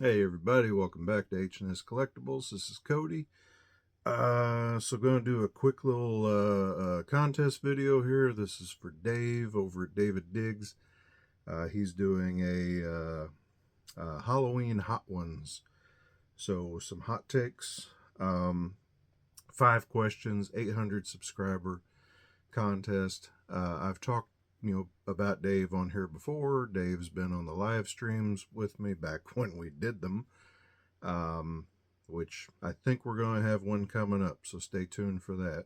Hey everybody, welcome back to H&S Collectibles. This is Cody. So going to do a quick little contest video here. This is for Dave over at David Diggs. He's doing a Halloween Hot Ones. So some hot takes, 5 questions, 800 subscriber contest. I've talked about Dave on here before. Dave's been on the live streams with me back when we did them, which I think we're going to have one coming up, so stay tuned for that.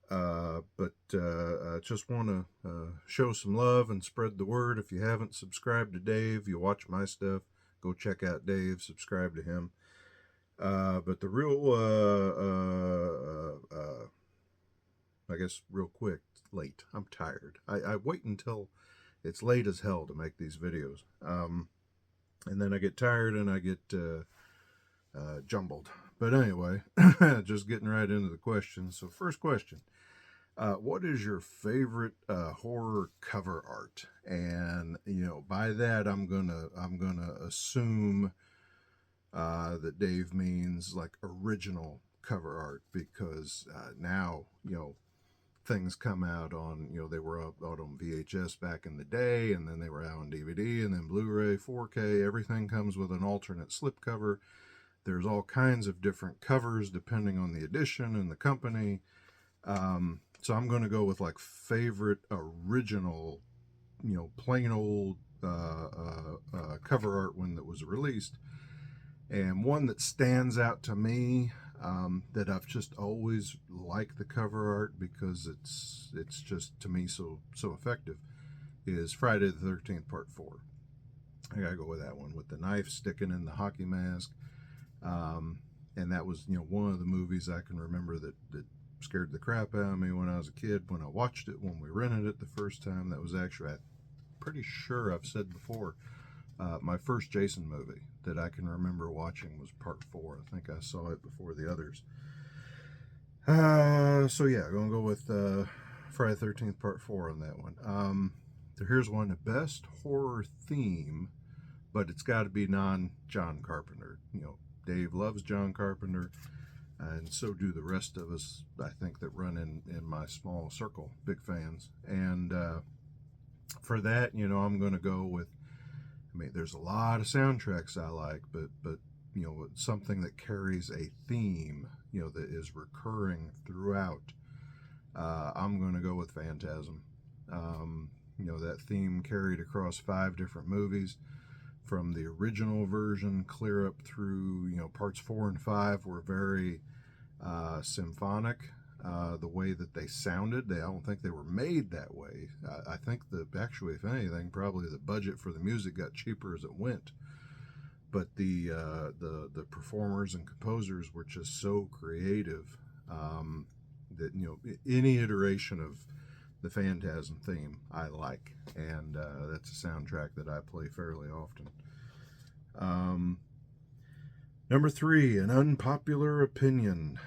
But I just want to show some love and spread the word. If you haven't subscribed to Dave, you watch my stuff, go check out Dave, subscribe to him. But the real, I guess, real quick, late. I'm tired. I wait until it's late as hell to make these videos. And then I get tired and I get jumbled. But anyway, just getting right into the questions. So first question. What is your favorite horror cover art? And by that I'm gonna assume that Dave means like original cover art, because now things come out on, they were out on VHS back in the day, and then they were out on DVD, and then Blu-ray, 4K. Everything comes with an alternate slipcover. There's all kinds of different covers depending on the edition and the company. So I'm going to go with like favorite original, plain old cover art when that was released. And one that stands out to me, that I've just always liked the cover art because it's just, to me, so effective, is Friday the 13th Part 4. I gotta go with that one, with the knife sticking in the hockey mask. And that was one of the movies I can remember that scared the crap out of me when I was a kid. When I watched it, when we rented it the first time, that was actually, I'm pretty sure I've said before, my first Jason movie that I can remember watching was Part 4. I think I saw it before the others. So yeah, I'm going to go with Friday the 13th Part 4 on that one. So here's one, the best horror theme, but it's got to be non-John Carpenter. Dave loves John Carpenter, and so do the rest of us, I think, that run in my small circle, big fans. And for that, I'm going to go with, there's a lot of soundtracks I like, but something that carries a theme, that is recurring throughout. I'm going to go with Phantasm. That theme carried across 5 different movies, from the original version clear up through, parts 4 and 5 were very symphonic. The way that they sounded, I don't think they were made that way. I think that actually, if anything, probably the budget for the music got cheaper as it went. But the performers and composers were just so creative, that any iteration of the Phantasm theme I like, and that's a soundtrack that I play fairly often. Number 3, an unpopular opinion.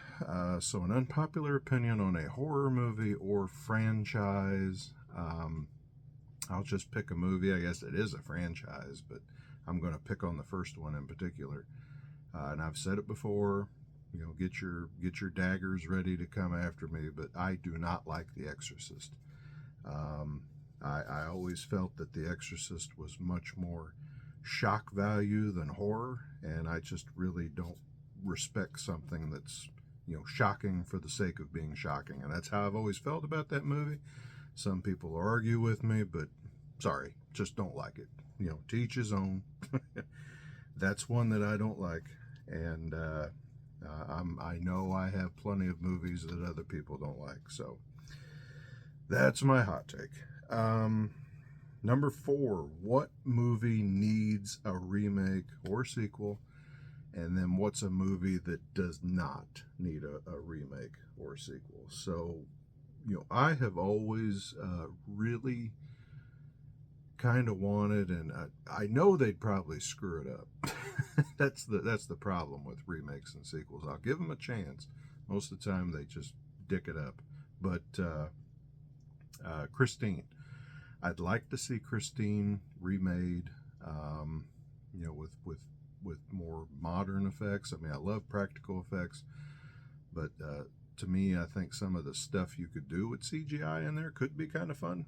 So an unpopular opinion on a horror movie or franchise. I'll just pick a movie. I guess it is a franchise, but I'm going to pick on the first one in particular. And I've said it before, get your daggers ready to come after me, but I do not like The Exorcist. I always felt that The Exorcist was much more shock value than horror, and I just really don't respect something that's shocking for the sake of being shocking. And that's how I've always felt about that movie. Some people will argue with me, but sorry, just don't like it. To each his own. That's one that I don't like, and I know I have plenty of movies that other people don't like, so that's my hot take. Number 4, what movie needs a remake or sequel? And then what's a movie that does not need a remake or sequel? So, I have always really kind of wanted, and I know they'd probably screw it up. That's the problem with remakes and sequels. I'll give them a chance. Most of the time they just dick it up. But Christine, I'd like to see Christine remade, with with more modern effects. I mean, I love practical effects, but to me, I think some of the stuff you could do with CGI in there could be kind of fun.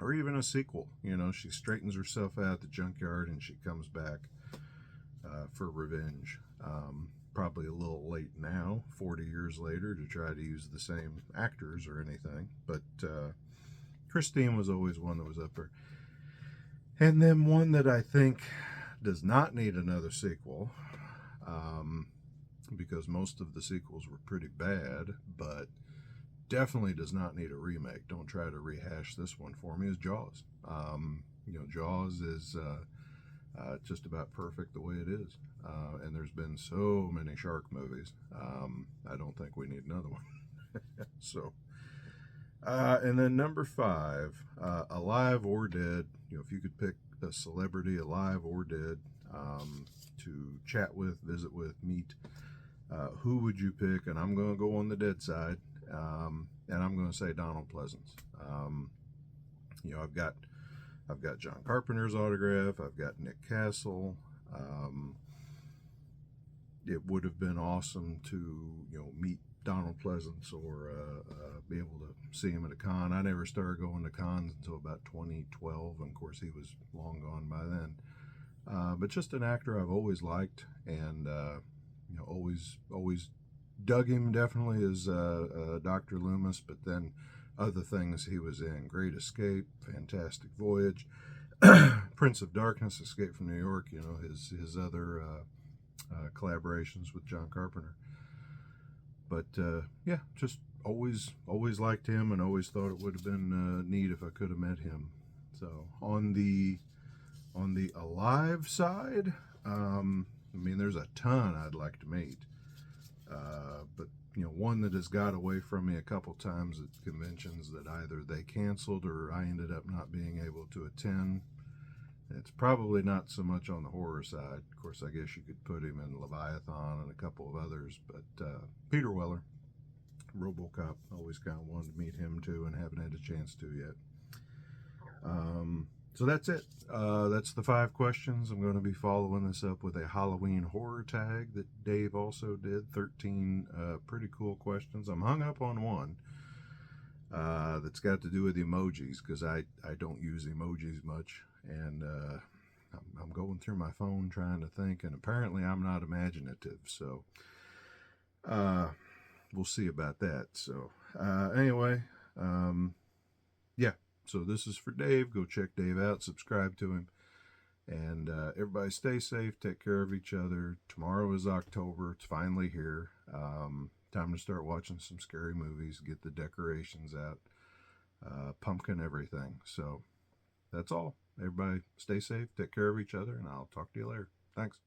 Or even a sequel. You know, she straightens herself out at the junkyard and she comes back for revenge. Probably a little late now, 40 years later, to try to use the same actors or anything. But Christine was always one that was up there. And then one that I think does not need another sequel, because most of the sequels were pretty bad, but definitely does not need a remake. Don't try to rehash this one for me, is Jaws. You know, Jaws is just about perfect the way it is. And there's been so many shark movies. I don't think we need another one. So, and then number 5, alive or dead. You know, if you could pick a celebrity, alive or dead, to chat with, visit with, meet, who would you pick? And I'm going to go on the dead side, and I'm going to say Donald Pleasance. You know, I've got John Carpenter's autograph. I've got Nick Castle. It would have been awesome to, you know, meet Donald Pleasance or be able to see him at a con. I never started going to cons until about 2012, and of course he was long gone by then. But just an actor I've always liked, and you know, always dug him definitely as Dr. Loomis, but then other things he was in: Great Escape, Fantastic Voyage, Prince of Darkness, Escape from New York. You know, his other collaborations with John Carpenter. But yeah, just always liked him, and always thought it would have been neat if I could have met him. So on the alive side, I mean, there's a ton I'd like to meet, but you know, one that has got away from me a couple times at conventions that either they canceled or I ended up not being able to attend. It's probably not so much on the horror side. Of course, I guess you could put him in Leviathan and a couple of others, but Peter Weller, RoboCop, always kind of wanted to meet him too, and haven't had a chance to yet. So that's it. That's the 5 questions. I'm going to be following this up with a Halloween horror tag that Dave also did. 13 pretty cool questions. I'm hung up on one that's got to do with emojis, because I don't use emojis much, and I'm going through my phone trying to think, and apparently I'm not imaginative, so we'll see about that. So anyway, yeah, so this is for Dave. Go check Dave out, subscribe to him, and everybody stay safe, take care of each other. Tomorrow is October. It's finally here. Time to start watching some scary movies, get the decorations out, pumpkin, everything. So that's all. Everybody stay safe, take care of each other, and I'll talk to you later. Thanks.